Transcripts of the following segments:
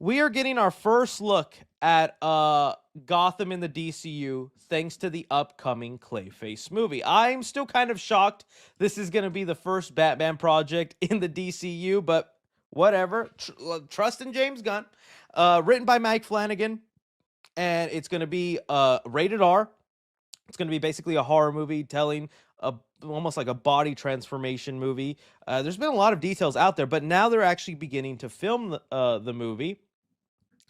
We are getting our first look at Gotham in the DCU thanks to the upcoming Clayface movie. I'm still kind of shocked this is going to be the first Batman project in the DCU, but whatever. Trust in James Gunn. Written by Mike Flanagan, and it's going to be rated R. It's going to be basically a horror movie telling a almost like a body transformation movie. There's been a lot of details out there, but now they're actually beginning to film the movie.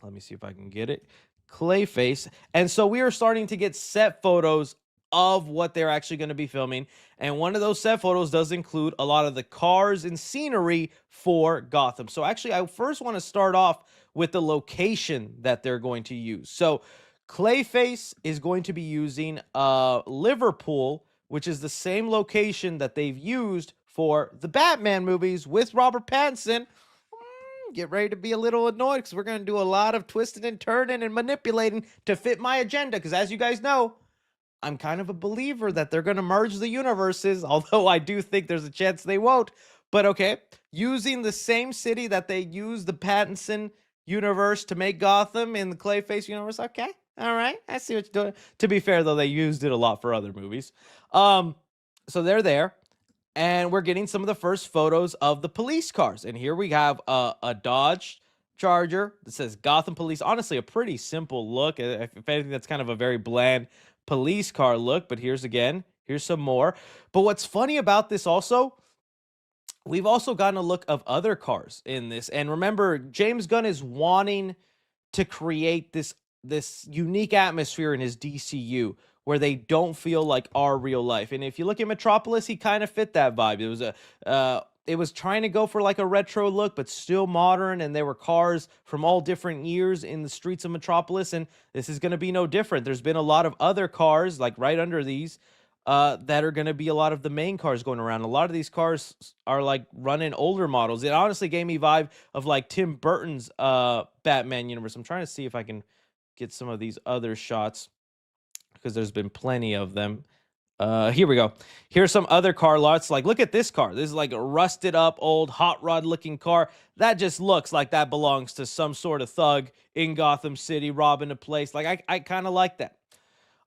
Let me see if I can get it. Clayface. And so we are starting to get set photos of what they're actually going to be filming. And one of those set photos does include a lot of the cars and scenery for Gotham. So actually, I first want to start off with the location that they're going to use. So Clayface is going to be using Liverpool, which is the same location that they've used for the Batman movies with Robert Pattinson. Get ready to be a little annoyed because we're going to do a lot of twisting and turning and manipulating to fit my agenda. Because as you guys know, I'm kind of a believer that they're going to merge the universes, although I do think there's a chance they won't. But okay, using the same city that they use the Pattinson universe to make Gotham in the Clayface universe. Okay, all right, I see what you're doing. To be fair, though, they used it a lot for other movies. So they're there. And we're getting some of the first photos of the police cars. And here we have a Dodge Charger that says Gotham Police. Honestly, a pretty simple look. If anything, that's kind of a very bland police car look. But here's some more. But what's funny about this also, we've also gotten a look of other cars in this. And remember, James Gunn is wanting to create this unique atmosphere in his DCU where they don't feel like our real life. And if you look at Metropolis, he kind of fit that vibe. It was trying to go for like a retro look, but still modern, and there were cars from all different years in the streets of Metropolis, and this is going to be no different. There's been a lot of other cars, like right under these, that are going to be a lot of the main cars going around. A lot of these cars are like running older models. It honestly gave me vibe of like Tim Burton's Batman universe. I'm trying to see if I can get some of these other shots because there's been plenty of them. Here we go. Here's some other car lots. Like, look at this car. This is like a rusted up, old hot rod looking car. That just looks like that belongs to some sort of thug in Gotham City robbing a place. Like, I kind of like that.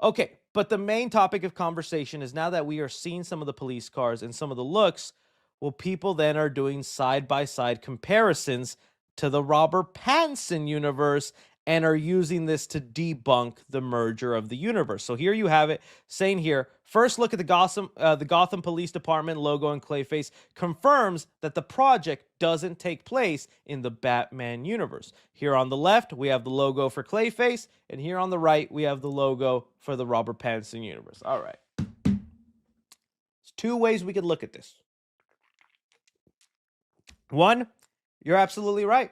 Okay, but the main topic of conversation is now that we are seeing some of the police cars and some of the looks, well, people then are doing side-by-side comparisons to the Robert Pattinson universe and are using this to debunk the merger of the universe. So here you have it, saying here, first look at the Gotham Police Department logo and Clayface confirms that the project doesn't take place in the Batman universe. Here on the left, we have the logo for Clayface, and here on the right, we have the logo for the Robert Pattinson universe. All right. There's two ways we could look at this. One, you're absolutely right.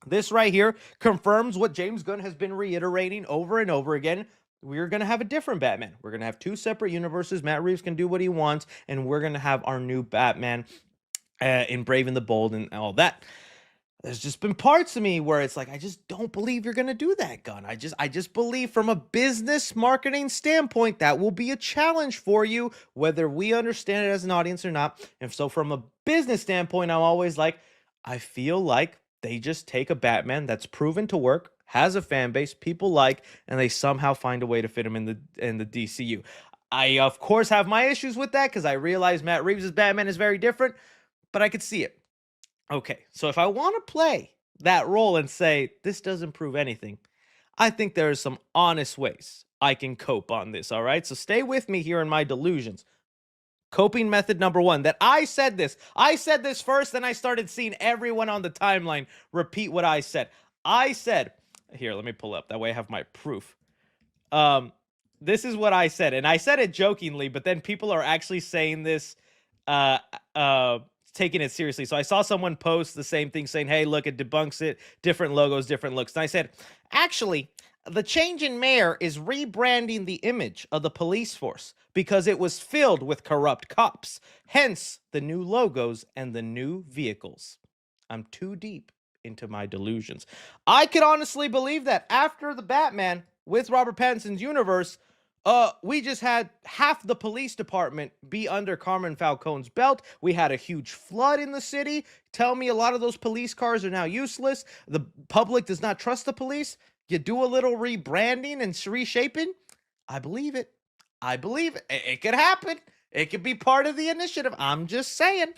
This right here confirms what James Gunn has been reiterating over and over again. We're going to have a different Batman. We're going to have two separate universes. Matt Reeves can do what he wants, and we're going to have our new Batman in Brave and the Bold and all that. There's just been parts of me where it's like, I just don't believe you're going to do that, Gunn. I just believe from a business marketing standpoint, that will be a challenge for you, whether we understand it as an audience or not. And so from a business standpoint, I'm always like, I feel like they just take a Batman that's proven to work, has a fan base, people like, and they somehow find a way to fit him in the DCU. I of course have my issues with that because I realize Matt Reeves' Batman is very different, but I could see it. Okay, so if I want to play that role and say this doesn't prove anything, I think there are some honest ways I can cope on this. All right, so stay with me here in my delusions. Coping method number one, that I said this. I said this first, and I started seeing everyone on the timeline repeat what I said. I said, here, let me pull up. That way I have my proof. This is what I said, and I said it jokingly, but then people are actually saying this, taking it seriously. So I saw someone post the same thing saying, hey, look, it debunks it. Different logos, different looks. And I said, actually, the change in mayor is rebranding the image of the police force because it was filled with corrupt cops. Hence, the new logos and the new vehicles. I'm too deep into my delusions. I could honestly believe that after the Batman with Robert Pattinson's universe, We just had half the police department be under Carmen Falcone's belt. We had a huge flood in the city. Tell me a lot of those police cars are now useless. The public does not trust the police. You do a little rebranding and reshaping. I believe it. I believe it. It could happen. It could be part of the initiative. I'm just saying.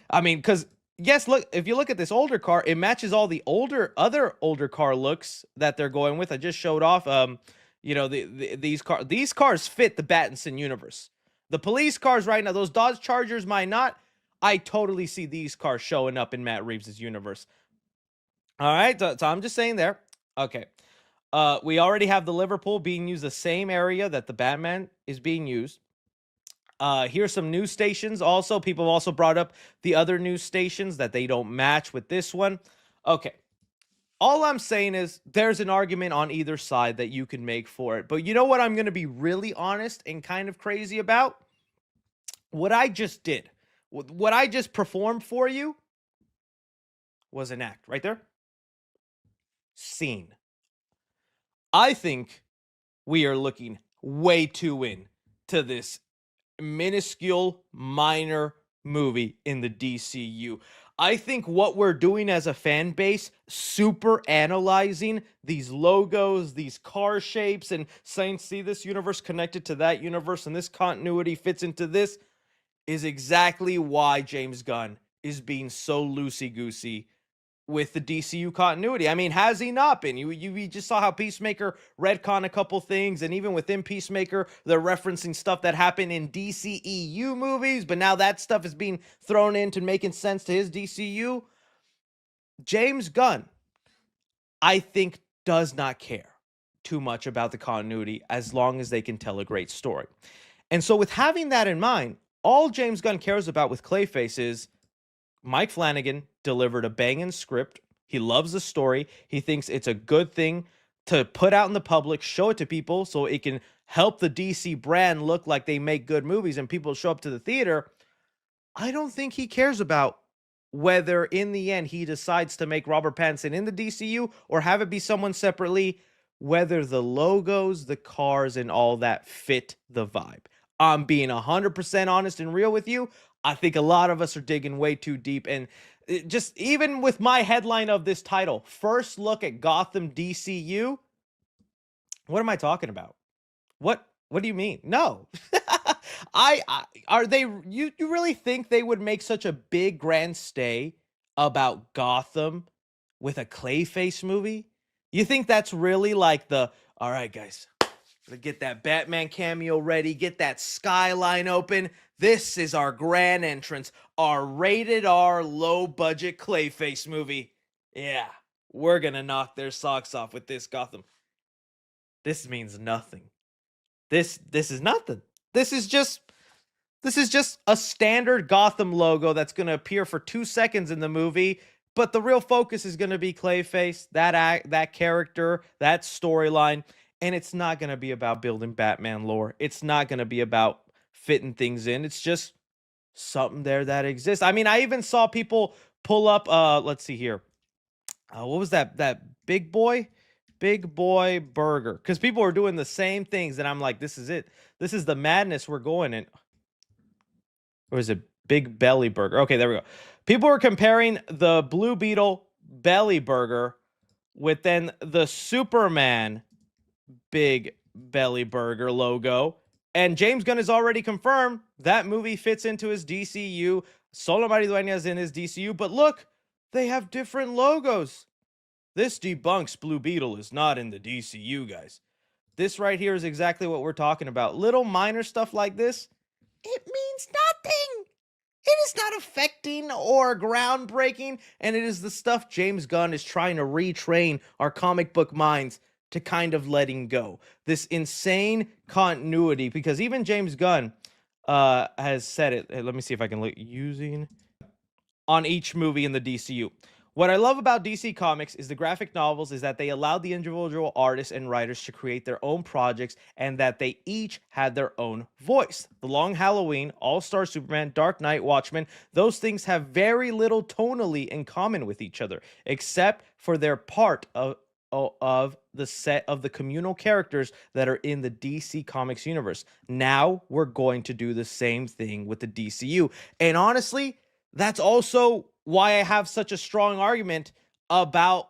I mean, because yes, look, if you look at this older car, it matches all the other older car looks that they're going with. I just showed off. These cars fit the Battinson universe. The police cars right now, those Dodge Chargers might not. I totally see these cars showing up in Matt Reeves' universe. All right, so I'm just saying there. Okay. We already have the Liverpool being used the same area that the Batman is being used. Here's some news stations. Also, people have also brought up the other news stations that they don't match with this one. Okay. All I'm saying is there's an argument on either side that you can make for it. But you know what I'm going to be really honest and kind of crazy about? What I just did, what I just performed for you was an act right there. Scene. I think we are looking way too into this minuscule, minor movie in the DCU. I think what we're doing as a fan base, super analyzing these logos, these car shapes, and saying, see this universe connected to that universe, and this continuity fits into this, is exactly why James Gunn is being so loosey-goosey with the DCU continuity. I mean, has he not been? You just saw how Peacemaker retcon a couple things, and even within Peacemaker, they're referencing stuff that happened in DCEU movies, but now that stuff is being thrown into making sense to his DCU. James Gunn, I think, does not care too much about the continuity as long as they can tell a great story. And so with having that in mind, all James Gunn cares about with Clayface is Mike Flanagan delivered a banging script. He loves the story. He thinks it's a good thing to put out in the public, show it to people so it can help the DC brand look like they make good movies and people show up to the theater. I don't think he cares about whether in the end he decides to make Robert Pattinson in the DCU or have it be someone separately, whether the logos, the cars, and all that fit the vibe. I'm being 100% honest and real with you. I think a lot of us are digging way too deep. And just even with my headline of this title, first look at Gotham DCU, what am I talking about? What do you mean? No. I are they you really think they would make such a big grand stay about Gotham with a Clayface movie? You think that's really like the all right, guys, get that Batman cameo ready, get that skyline open. This is our grand entrance, our rated R low budget Clayface movie. Yeah, we're gonna knock their socks off with this Gotham. This means nothing. This is nothing. This is just a standard Gotham logo that's going to appear for 2 seconds in the movie, but the real focus is going to be Clayface, that character, that storyline, and it's not going to be about building Batman lore. It's not going to be about fitting things in. It's just something there that exists. I mean, I even saw people pull up let's see here. What was that big boy? Big Boy Burger, because people are doing the same things, and I'm like, this is it. This is the madness we're going in. Or is it Big Belly Burger? Okay, there we go. People are comparing the Blue Beetle Belly Burger with then the Superman Big Belly Burger logo. And James Gunn has already confirmed that movie fits into his DCU. Solo Maridueña is in his DCU, but look, they have different logos. This debunks Blue Beetle is not in the DCU, guys. This right here is exactly what we're talking about. Little minor stuff like this, it means nothing. It is not affecting or groundbreaking, and it is the stuff James Gunn is trying to retrain our comic book minds to kind of letting go. This insane continuity, because even James Gunn has said it. Let me see if I can look using on each movie in the DCU. What I love about DC Comics is the graphic novels is that they allowed the individual artists and writers to create their own projects and that they each had their own voice. The Long Halloween, All-Star Superman, Dark Knight, Watchmen, those things have very little tonally in common with each other, except for their part of of the set of the communal characters that are in the DC Comics universe. Now we're going to do the same thing with the DCU. And honestly, that's also why I have such a strong argument about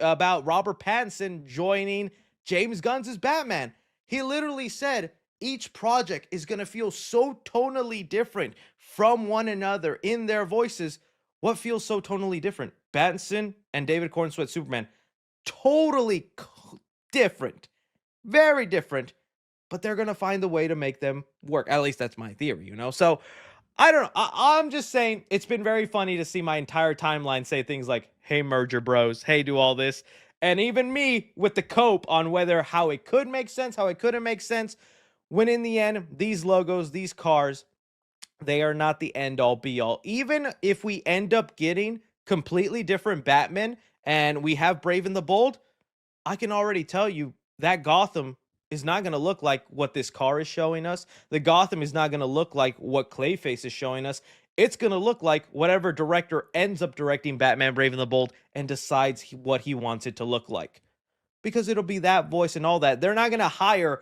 about Robert Pattinson joining James Gunn's Batman. He literally said each project is going to feel so tonally different from one another in their voices. What feels so tonally different? Pattinson and David Cornsweet Superman, totally different, very different, but they're going to find the way to make them work. At least that's my theory, you know? So I don't know. I'm just saying it's been very funny to see my entire timeline say things like, hey, merger bros, hey, do all this. And even me with the cope on whether how it could make sense, how it couldn't make sense. When in the end, these logos, these cars, they are not the end all be all. Even if we end up getting completely different Batman and we have Brave and the Bold, I can already tell you that Gotham is not going to look like what this car is showing us. The Gotham is not going to look like what Clayface is showing us. It's going to look like whatever director ends up directing Batman Brave and the Bold and decides what he wants it to look like. Because it'll be that voice and all that. They're not going to hire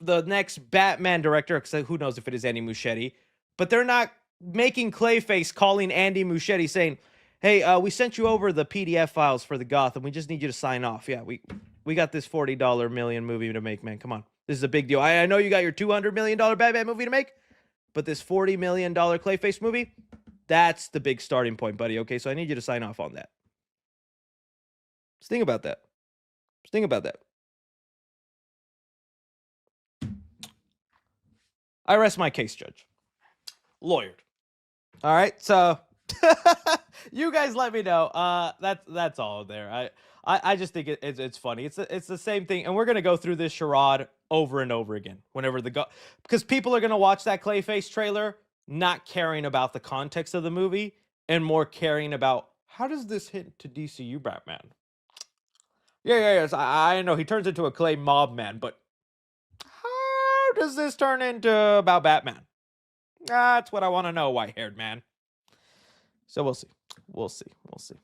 the next Batman director, because who knows if it is Andy Muschietti, but they're not making Clayface calling Andy Muschietti saying, hey, we sent you over the PDF files for the Gotham. We just need you to sign off. Yeah, we got this $40 million movie to make, man. Come on. This is a big deal. I know you got your $200 million Batman movie to make, but this $40 million Clayface movie, that's the big starting point, buddy. Okay, so I need you to sign off on that. Just think about that. Just think about that. I rest my case, Judge. Lawyered. All right, so you guys let me know. That's all there. I just think it's funny. It's the same thing, and we're gonna go through this charade over and over again. Whenever because people are gonna watch that Clayface trailer, not caring about the context of the movie, and more caring about how does this hit to DCU Batman. Yes. I know he turns into a clay mob man, but how does this turn into about Batman? That's what I want to know, white-haired man. So we'll see. We'll see.